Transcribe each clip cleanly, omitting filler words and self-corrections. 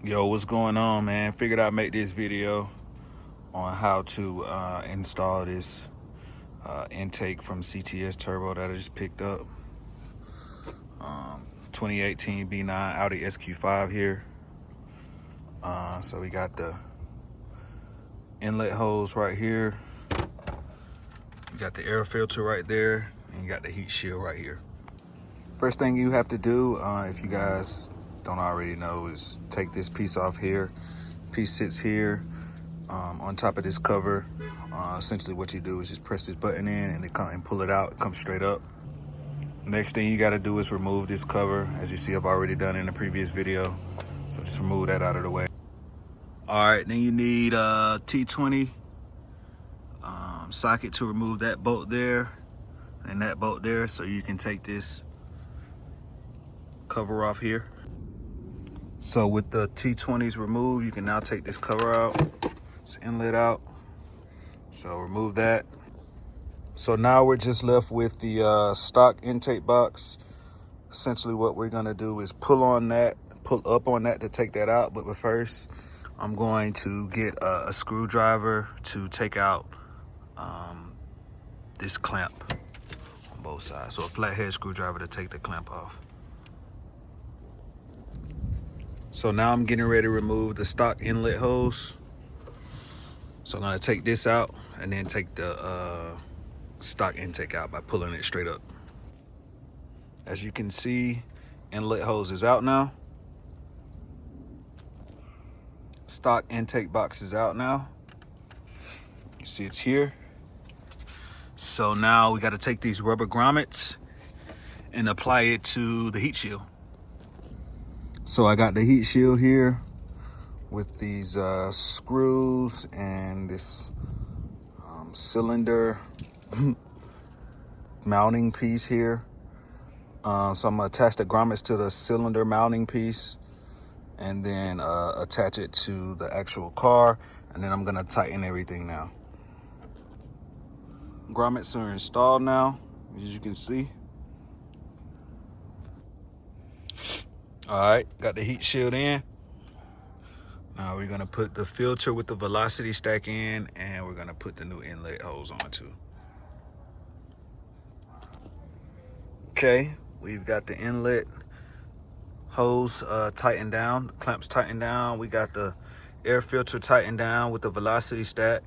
Yo, what's going on, man? Figured I'd make this video on how to install this intake from CTS Turbo that I just picked up. 2018 B9 Audi SQ5 here. So we got the inlet hose right here. You got the air filter right there, and you got the heat shield right here. First thing you have to do, if you guys don't already know, is take this piece off here. Piece sits here on top of this cover. Essentially what you do is just press this button in and pull it out. It comes straight up. Next thing you got to do is remove this cover. As you see, I've already done in the previous video. So just remove that out of the way. All right, then you need a T20 socket to remove that bolt there and that bolt there, so you can take this cover off here. So with the T20s removed, you can now take this cover out, this inlet out. So remove that. So now we're just left with the stock intake box. Essentially what we're gonna do is pull up on that to take that out. But first, I'm going to get a screwdriver to take out this clamp on both sides. So a flathead screwdriver to take the clamp off. So now I'm getting ready to remove the stock inlet hose. So I'm gonna take this out and then take the stock intake out by pulling it straight up. As you can see, inlet hose is out now. Stock intake box is out now. You see it's here. So now we got to take these rubber grommets and apply it to the heat shield. So I got the heat shield here with these screws and this cylinder mounting piece here. So I'm gonna attach the grommets to the cylinder mounting piece and then attach it to the actual car, and then I'm gonna tighten everything now. Grommets are installed now, as you can see. All right, got the heat shield in. Now we're gonna put the filter with the velocity stack in, and we're gonna put the new inlet hose on too. Okay, we've got the inlet hose tightened down, the clamps tightened down. We got the air filter tightened down with the velocity stack.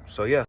So yeah.